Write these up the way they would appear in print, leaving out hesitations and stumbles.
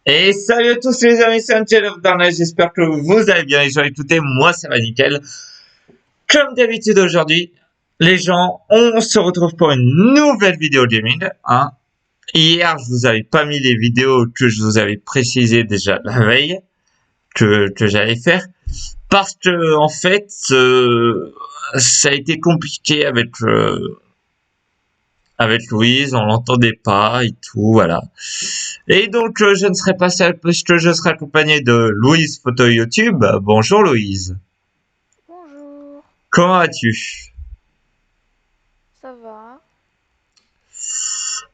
Et salut à tous les amis, c'est Angel of Darkness, j'espère que vous allez bien les gens. Écoutez, moi ça va nickel. Comme d'habitude aujourd'hui, les gens, on se retrouve pour une nouvelle vidéo gaming. Hein. Hier, je vous avais pas mis les vidéos que je vous avais précisé déjà la veille que j'allais faire. Parce que en fait, ça a été compliqué avec Louise, on l'entendait pas et tout, voilà. Et donc, je ne serai pas seul puisque je serai accompagné de Louise Photo YouTube. Bonjour Louise. Bonjour, Comment vas-tu? ça va?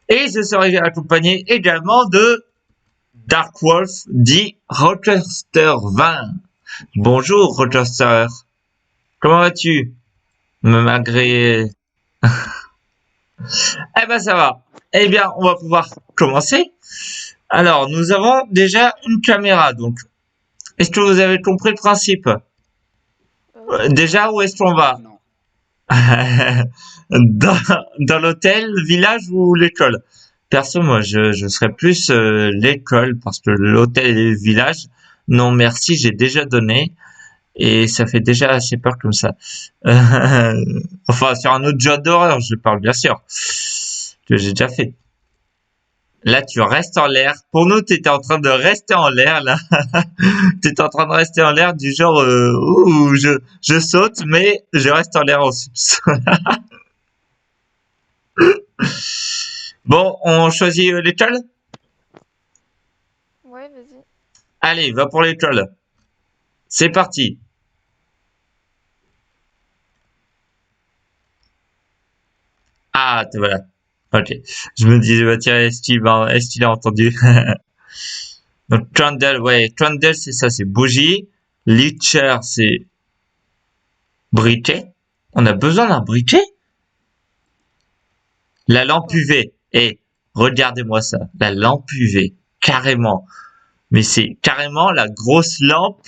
Et je serai accompagné également de Dark Wolf dit Rochester 20. Bonjour Bonjour. Rochester. Comment vas-tu? Malgré... Eh ben ça va. Eh bien, on va pouvoir commencer. Alors, nous avons déjà une caméra, donc est-ce que vous avez compris le principe? Déjà, où est-ce qu'on va? Non. dans, dans l'hôtel, le village ou l'école? Perso, moi, je serais plus l'école parce que l'hôtel et le village, non merci, j'ai déjà donné et ça fait déjà assez peur comme ça. Enfin, sur un autre jeu d'horreur, je parle bien sûr, que j'ai déjà fait. Là, tu restes en l'air. Pour nous, tu étais en train de rester en l'air, là. Tu étais en train de rester en l'air du genre, ouh, je saute, mais je reste en l'air en subsol. Bon, on choisit l'école? Ouais, vas-y. Allez, va pour l'école. C'est parti. Ah, voilà. Ok. Je me disais, bah, tiens, est-ce qu'il a entendu? Donc, candle, ouais. Candle, c'est ça, c'est bougie. Licher, c'est briquet. On a besoin d'un briquet? La Je sais lampe pas. UV. Eh, regardez-moi ça. La lampe UV. Carrément. Mais c'est carrément la grosse lampe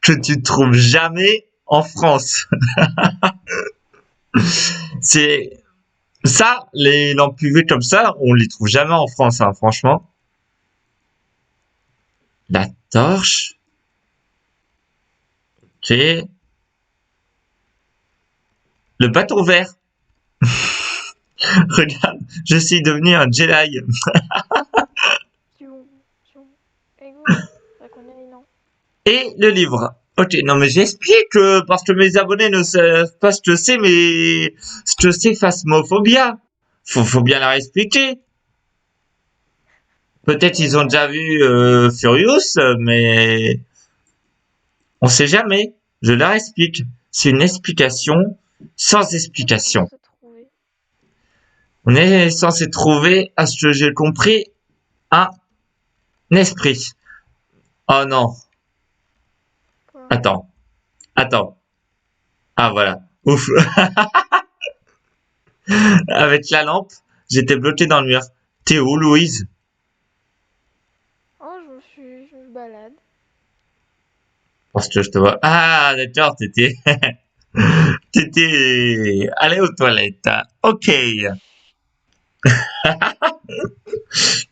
que tu trouves jamais en France. C'est ça, les lampes UV comme ça, on les trouve jamais en France, hein, franchement. La torche, ok. Le bâton vert. Regarde, je suis devenu un Jedi. Piou, piou. Ego, Draconel, non. Et le livre. Ok, non mais j'explique parce que mes abonnés ne savent pas ce que c'est, mais ce que c'est Phasmophobia. Faut bien leur expliquer. Peut-être ils ont Ouais. déjà vu Furious, mais on sait jamais. Je leur explique. C'est une explication sans Qu'est-ce qu'on explication. se trouver? On est censé trouver, à ce que j'ai compris, un esprit. Oh non, Quoi? attends, attends. Ah voilà, ouf. Avec la lampe, j'étais bloqué dans le mur. T'es où, Louise? Oh, je me balade. Parce que je te vois. Ah d'accord, t'étais allé aux toilettes. Ok.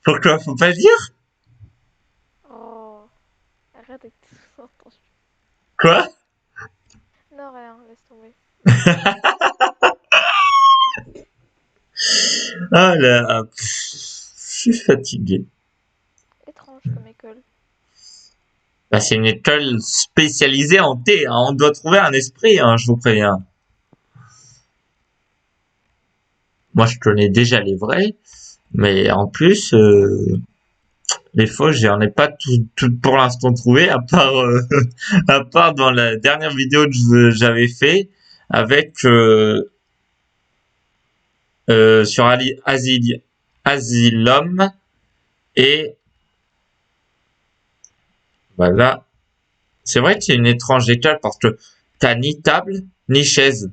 Pourquoi faut pas le dire? Oh, arrête avec tout ça, attention. Quoi? Non, rien, laisse tomber. Ah là, je suis fatigué. Étrange comme école. Bah, c'est une école spécialisée en thé. Hein. On doit trouver un esprit, hein, je vous préviens. Moi, je connais déjà les vrais, mais en plus, les faux, j'en ai pas tout pour l'instant trouvé, à part, à part dans la dernière vidéo que j'avais fait avec sur Asylum et voilà. C'est vrai que c'est une étrange école parce que t'as ni table, ni chaise,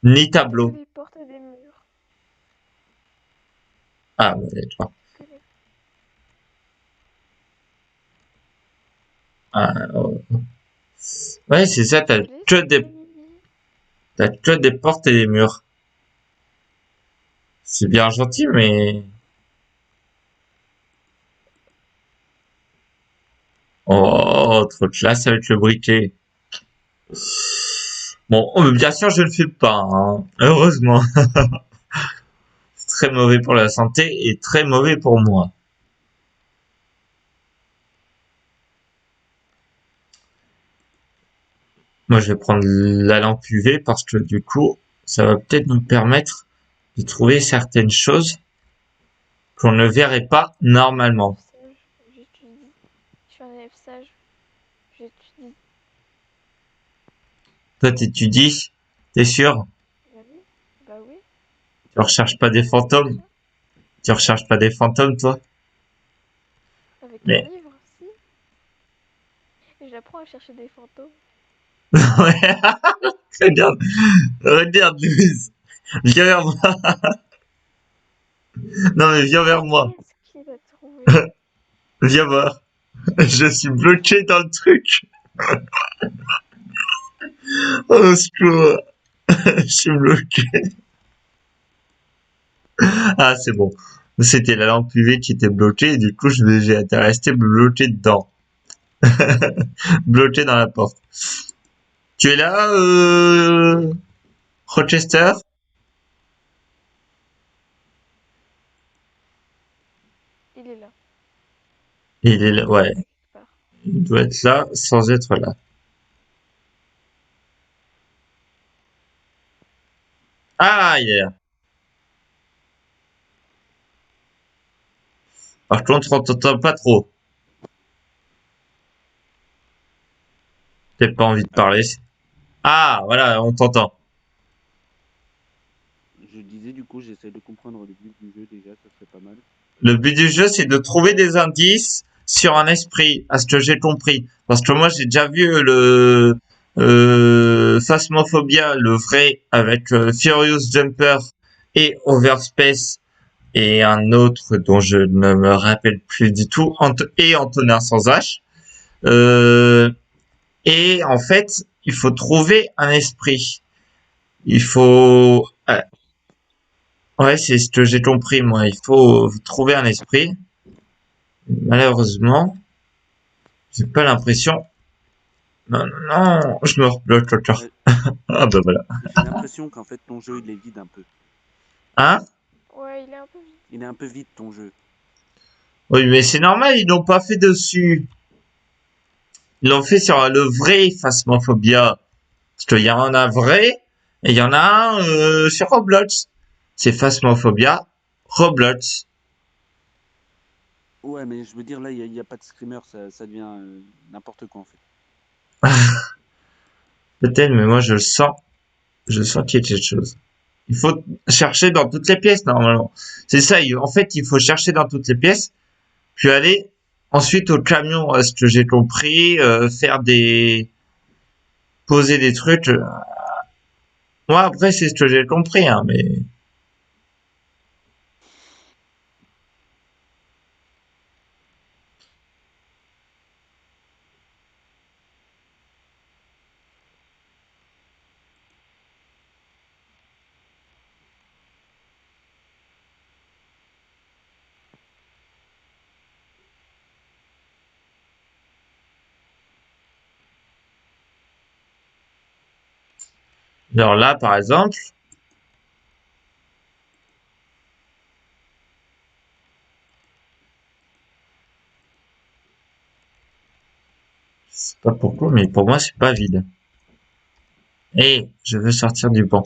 ni T'as que tableau. des portes et des murs. Ah, ouais, d'accord. Que des... Ah, ouais, c'est ça, C'est joli, c'est joli. t'as que des portes et des murs. C'est bien gentil, mais Oh, trop classe avec le briquet. Bon, bien sûr, je ne fais pas, hein. Heureusement. C'est très mauvais pour la santé et très mauvais pour moi. Moi, je vais prendre la lampe UV parce que du coup, ça va peut-être nous permettre de trouver certaines choses qu'on ne verrait pas normalement. Élève sage, j'étudie. Je suis un élève sage, j'étudie. Toi, t'étudies, t'es sûr? Bah oui, bah oui, Tu recherches pas des bien fantômes? sûr. Tu recherches pas des fantômes, toi? Avec un Mais, livre, si. Et j'apprends à chercher des fantômes. ouais, regarde, regarde, Louise. Viens vers moi. Non, mais viens vers moi. Qu'est-ce qu'il a trouvé? Viens voir. Je suis bloqué dans le truc. Oh, au secours. Je suis bloqué. Ah, c'est bon. C'était la lampe UV qui était bloquée et du coup, j'ai été resté bloqué dedans. Bloqué dans la porte. Tu es là, Rochester? Il est là. Il est là, Il ouais. est là quelque part. Il doit être là sans être là. Ah, il est là. Par contre, on t'entend pas trop. T'as pas envie de Allô? parler. Ah, voilà, on t'entend. Je disais du coup, j'essaie de comprendre le but du jeu déjà, ça serait pas mal. Le but du jeu, c'est de trouver des indices sur un esprit, à ce que j'ai compris. Parce que moi, j'ai déjà vu le Phasmophobia, le vrai, avec Furious Jumper et Overspace, et un autre dont je ne me rappelle plus du tout, et Antonin sans H. Euh, et en fait, il faut trouver un esprit. Il faut... ouais, c'est ce que j'ai compris, moi. Il faut trouver un esprit. Malheureusement, j'ai pas l'impression. Non, non, non, je me rebloque encore. Ouais, Ah bah voilà. j'ai l'impression qu'en fait ton jeu il est vide un peu. Hein? Ouais, il est un peu vide. Il est un peu vide ton jeu. Oui, mais c'est normal, ils l'ont pas fait dessus. Ils l'ont fait sur le vrai Phasmophobia. Parce qu'il y en a un vrai, et il y en a un sur Roblox. C'est Phasmophobia Roblox. Ouais, mais je veux dire là, il y a pas de screamer, ça devient n'importe quoi en fait. Peut-être, mais moi je sens qu'il y a quelque chose. Il faut chercher dans toutes les pièces normalement. C'est ça, en fait, il faut chercher dans toutes les pièces, puis aller ensuite au camion, à ce que j'ai compris, faire des poser des trucs. Moi après c'est ce que j'ai compris, hein, mais genre là par exemple, je sais pas pourquoi, mais pour moi c'est pas vide. Et je veux sortir du banc.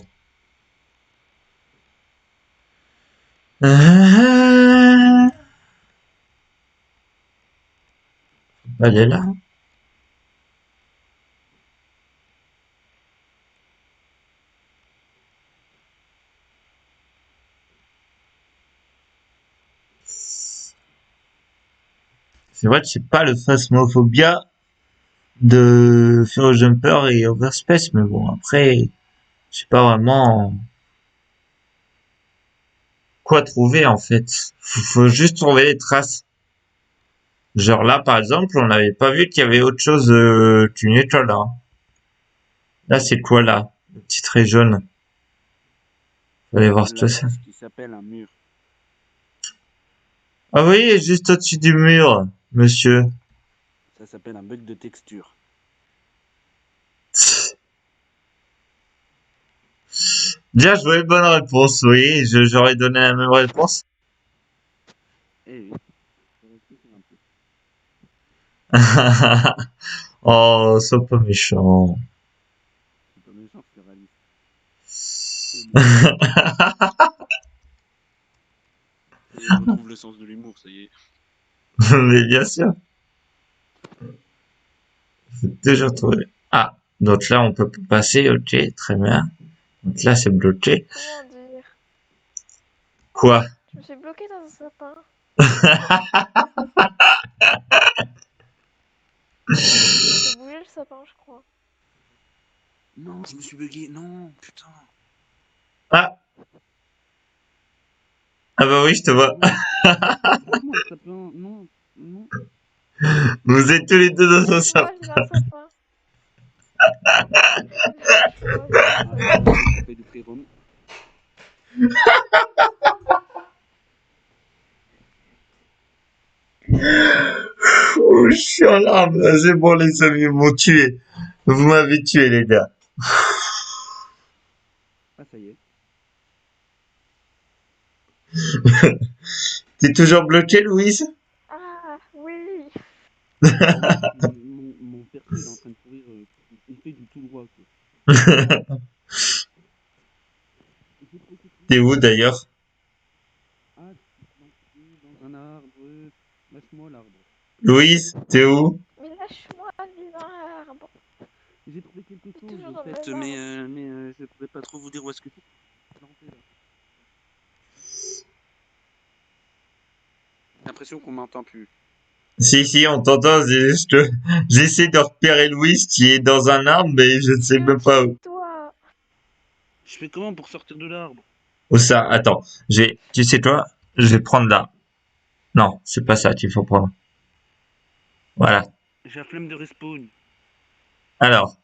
Elle est là. C'est vrai que c'est pas le Phasmophobia de Fear Jumper et Overspace, mais bon, après, je sais pas vraiment quoi trouver en fait. Faut juste trouver les traces. Genre là, par exemple, on n'avait pas vu qu'il y avait autre chose qu'une étoile là. Là, c'est quoi là? Le petit trait jaune. Faut aller voir ce que Là, c'est. c'est ce qui s'appelle un mur. Ah oui, juste au-dessus du mur, monsieur. Ça s'appelle un bug de texture. Bien joué, bonne réponse, oui, j'aurais donné la même réponse. Eh oui. Ça aurait pu faire un peu. Oh, sois pas méchant. C'est pas méchant, c'est réaliste. Oh, je retrouve le sens de l'humour, ça y est. Mais bien sûr, déjà trouvé. Ah, donc là, on peut passer, ok, très bien. Donc là, c'est bloqué. Comment dire? Quoi? Je me suis bloquée dans un sapin. Je peux bouger le sapin, je crois. Non, je me suis bugué. Non, putain. Ah, ah bah oui, je te vois. Non. Comment ça peut... Non, non. Vous êtes tous les deux dans un Lâche-moi, sapin. je veux un sapin. Lâche-moi, je veux un Ah, je sapin. vais couper du frérot. Oh, je suis en larmes. C'est bon, les amis, vous m'ont tué. Vous m'avez tué, les gars. Ah, ça y est. T'es toujours bloqué, Louise? Ah, oui. Mon perso, il est en train de courir. Il fait du tout droit, quoi. Il fait trop T'es courir. où, d'ailleurs? Ah, dans un arbre. Lâche-moi l'arbre. Louise, t'es où? Mais lâche-moi, vivre un arbre. J'ai trouvé quelque Je suis chose, toujours au dans le fait, même arbre. je ne pourrais pas trop vous dire où est-ce que c'est. Planté, là. J'ai l'impression qu'on m'entend plus. Si, si, on t'entend. J'essaie de repérer Louise qui est dans un arbre, mais je ne sais même pas où. Cache-toi. Je fais comment pour sortir de l'arbre? Où ça? Attends. Tu sais quoi? Je vais prendre là. Non, c'est pas ça qu'il faut prendre. Voilà. J'ai la flemme de respawn. Alors,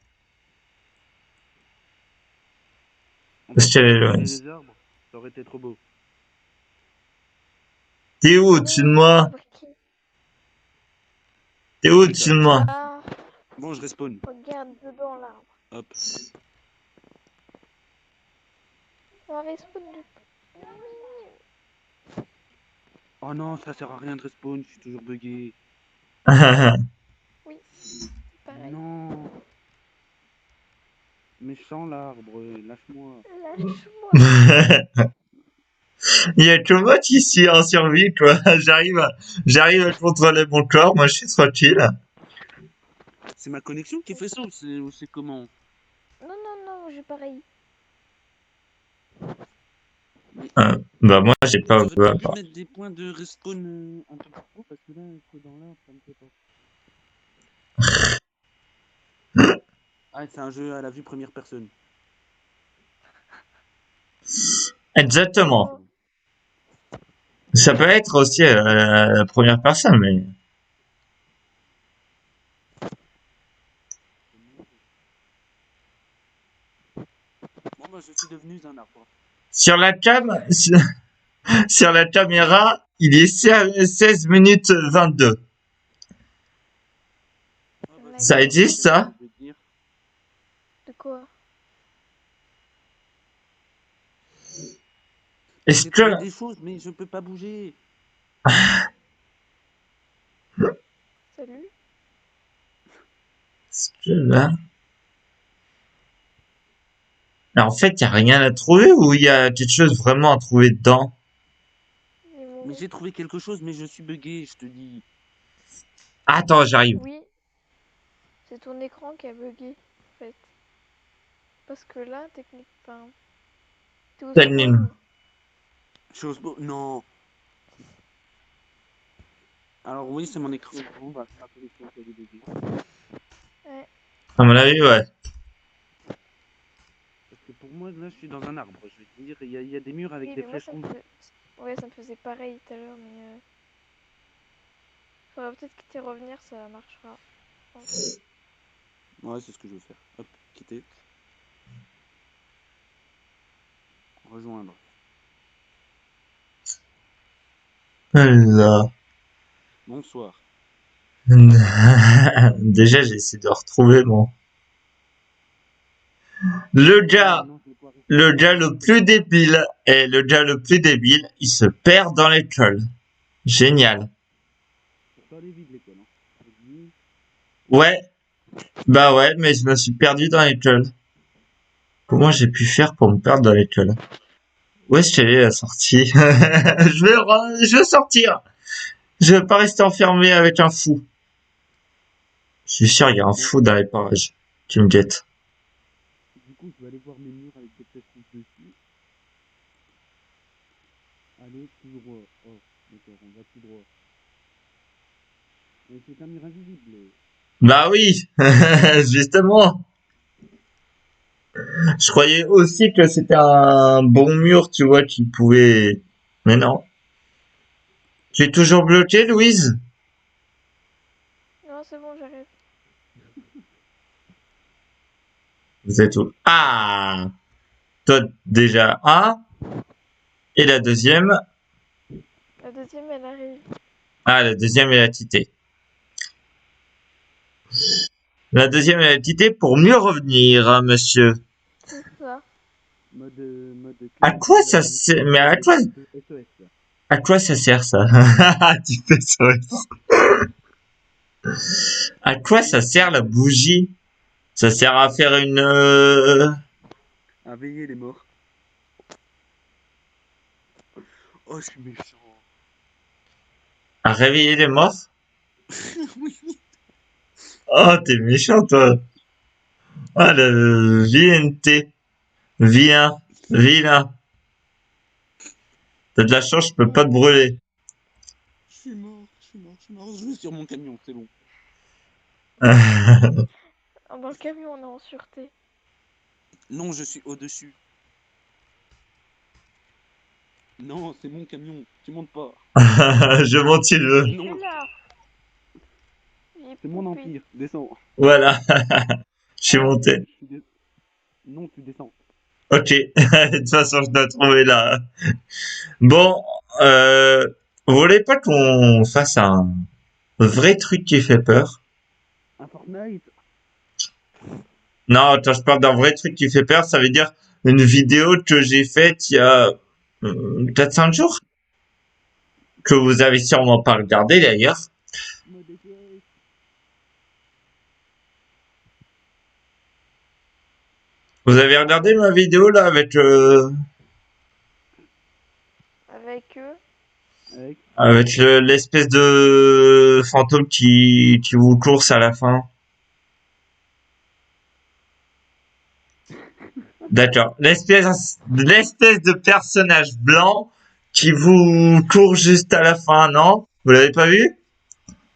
On va je te pas récupérer Louise. les arbres? Ça aurait été trop beau. T'es où au-dessus de Non, moi? ok. T'es où au-dessus Putain. de moi? Là, Bon, je respawn. regarde dedans l'arbre. Hop. On va respawn du... Oh non, ça sert à rien de respawn, je suis toujours bugué. Oui, pareil. Non. Méchant l'arbre, lâche-moi. Lâche-moi. Il y a que moi qui suis en survie, quoi. J'arrive à contrôler mon corps. Moi, je suis tranquille. C'est ma connexion qui fait ça ou c'est comment? Non, non, non, j'ai pareil. Mais Bah, moi, j'ai pas, vous aurez pas pu mettre des points de respawn un peu plus haut parce que là, être dans l'arbre, ça me fait pas. Ah, c'est un jeu à la vue première personne. exactement. Oh, Ça peut être aussi la première personne, mais Bon, bah, je suis devenu un arbre. sur la cam, sur la caméra, il est 16 minutes 22. Ah, bah, je Ça sais pas existe, quelle heure ça? il veut dire. de quoi? Est-ce J'ai que, trouvé des choses, mais je peux pas bouger. Salut? est-ce que là, en fait, il y a rien à trouver ou il y a quelque chose vraiment à trouver dedans? Il est Mais mourir. j'ai trouvé quelque chose, mais je suis bugué, je te dis. Attends, j'arrive. Oui, c'est ton écran qui a bugué, en fait. Parce que là, technique... Enfin, t'es au Tellement. spawn. Non. Alors oui, c'est mon écran. Bon, bah, c'est ma connexion qui a dû bugger. Ouais. À mon avis, ouais. Parce que pour moi, là, je suis dans un arbre. Je vais te dire, il y a des murs avec Oui, des mais moi, flèches ça me rouges. fait... Ouais, ça me faisait pareil tout à l'heure, mais... Faudra peut-être quitter revenir, ça marchera. Je pense. Ouais, c'est ce que je veux faire. Hop, quitter. Rejoindre. Là. Bonsoir. Déjà, j'ai essayé de retrouver mon... Le gars, Non, je vais pouvoir rester le dans gars le plus débile, et le gars le plus débile, il se perd dans l'école. Génial. Pourtant, elle est vide l'école. Hein. Avec lui, Ouais, bah ouais, mais je me suis perdu dans l'école. Comment j'ai pu faire pour me perdre dans l'école? Où est-ce qu'elle est la sortie? Je vais sortir. Je vais pas rester enfermé avec un fou. Je suis sûr, il y a un bon, fou dans les parages qui me guette. du coup, je vais aller voir mes murs avec des flèches rouges dessus. Allez, tout droit. Oh, d'accord, on va tout droit. Mais c'est un mur invisible. Bah oui, justement. Je croyais aussi que c'était un bon mur, tu vois, qui pouvait... Mais non. Tu es toujours bloqué, Louise? Non, c'est bon, j'arrive. Vous êtes où? Ah! Toi, déjà un. Et la deuxième? La deuxième, elle arrive. Ah, la deuxième, elle a quitté. La deuxième, elle a quitté pour mieux revenir, hein, monsieur. C'est ça. Mode À clé quoi ça utilisateur sert? Mais SOS. à quoi ça sert, ça? Tu fais ça. À quoi ça sert, la bougie? Ça sert à faire une... À veiller les morts. Oh, je suis méchant. à réveiller les morts? Oui. Oh, t'es méchant, toi. Ah, le VNT. Vilain. Vilain. T'as de la chance, je peux pas te brûler. Je suis mort, je suis mort, je suis mort. Je vais sur mon camion, c'est bon. Dans le camion, on est en sûreté. Non, je suis au-dessus. Non, c'est mon camion. Tu montes pas. Je monte si je veux. Je Non, suis là. J'ai c'est mon poupée. empire. Descends. Voilà. Je suis Ah, monté. non, tu descends. Ok. De toute façon, je dois trouver là. Bon, vous voulez pas qu'on fasse un vrai truc qui fait peur? Un Fortnite. Non, quand je parle d'un vrai truc qui fait peur, ça veut dire une vidéo que j'ai faite il y a 4-5 jours, que vous avez sûrement pas regardé d'ailleurs. Mode SOS. Vous avez regardé ma vidéo là avec Avec eux. Avec. l'espèce de fantôme qui vous course à la fin. D'accord. L'espèce de personnage blanc qui vous court juste à la fin, non? Vous l'avez pas vu?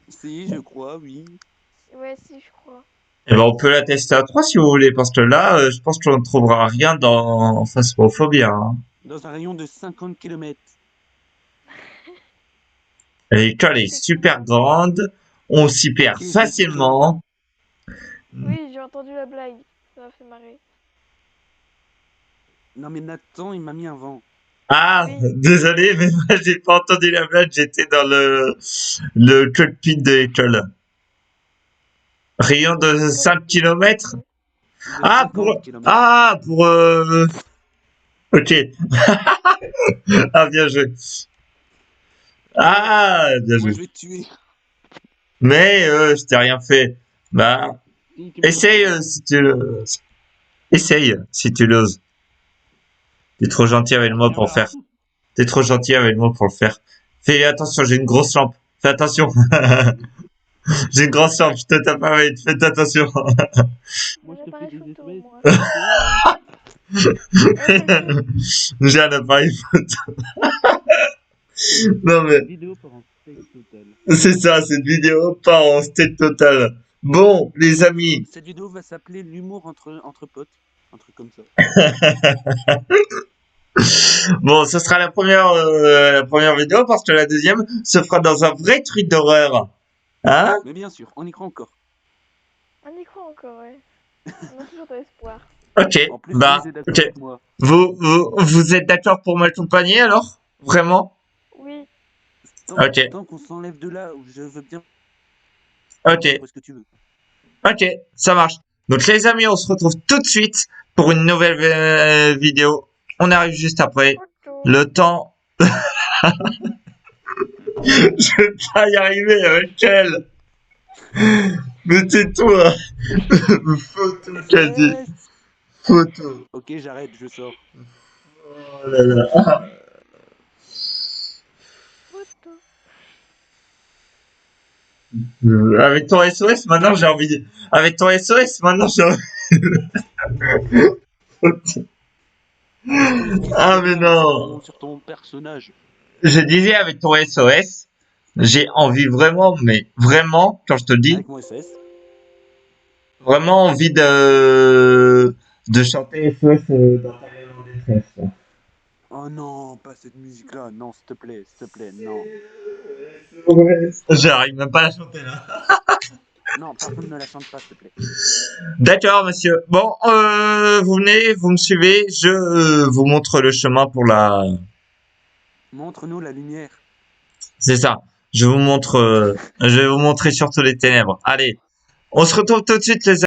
Si, je crois, oui. Ouais, si, je crois. Eh ben, on peut la tester à 3 si vous voulez, parce que là, je pense qu'on ne trouvera rien dans Phasmophobia, hein. Dans un rayon de 50 km. L'école est C'est super cool. grande, on s'y Ok, perd je suis dedans. facilement. Oui, j'ai entendu la blague. Ça m'a fait marrer. Non, mais Nathan, il m'a mis un vent. Ah, Oui. désolé, mais moi j'ai pas entendu la blague, j'étais dans le cockpit de l'école. Rayon de Le 5 cockpit. kilomètres. De Ah, pour... 50 km. Ah, pour... Ok. Ah, bien joué. Ah, bien Moi, joué. je vais te tuer. Mais je t'ai rien fait. Bah, Si, tu me essaye tueras. si tu le... Essaye si tu l'oses. T'es trop gentil avec Ah, moi viens pour le là. faire. T'es trop gentil avec moi pour le faire. Fais attention, j'ai une grosse lampe. Fais attention. J'ai une grosse lampe, je te tape avec. Fais attention. Moi, Un je te fais appareil des photo, SOS. moi. SOS. SOS. J'ai un appareil photo. Non mais, Cette vidéo part en steak total. c'est ça, cette vidéo part en steak total. Bon, les amis, Cette vidéo va s'appeler l'humour entre potes. Un truc comme ça. bon, ce sera la première vidéo parce que la deuxième se fera dans un vrai truc d'horreur. Hein? Mais bien sûr, on y croit encore. On y croit encore, ouais. On a toujours de l'espoir. Ok, En plus, Louise bah, est d'accord ok. avec moi. Vous êtes d'accord pour m'accompagner alors? Vraiment? Oui. Ok. Tant qu'on s'enlève de là, où je veux bien Ok, Fais ce que tu veux. ok, ça marche. Donc les amis, on se retrouve tout de suite pour une nouvelle vidéo. On arrive juste après. Photo. Le temps, je vais pas y arriver avec elle. Mais tais-toi. Photo, t'as dit. Yes. Photo. Ok, j'arrête, je sors. Oh là là. Photo. Avec ton SOS, maintenant j'ai envie de... Avec ton SOS, maintenant j'ai envie... Je te le dis, Ah c'était mais bien non. sur ton personnage. Je disais avec ton SOS, j'ai envie vraiment, mais vraiment, quand je te le dis, Avec mon FS. vraiment envie de chanter SOS dans ta gueule en détresse. Oh non, pas cette musique-là. Non, s'il te plaît, non. J'arrive même pas à la chanter là. Non, par contre, ne la chante pas, s'il te plaît. D'accord, monsieur. Bon, vous venez, vous me suivez, je vous montre le chemin pour la... Montre-nous la lumière. C'est ça. Je vous montre, je vais vous montrer surtout les ténèbres. Allez, on se retrouve tout de suite, les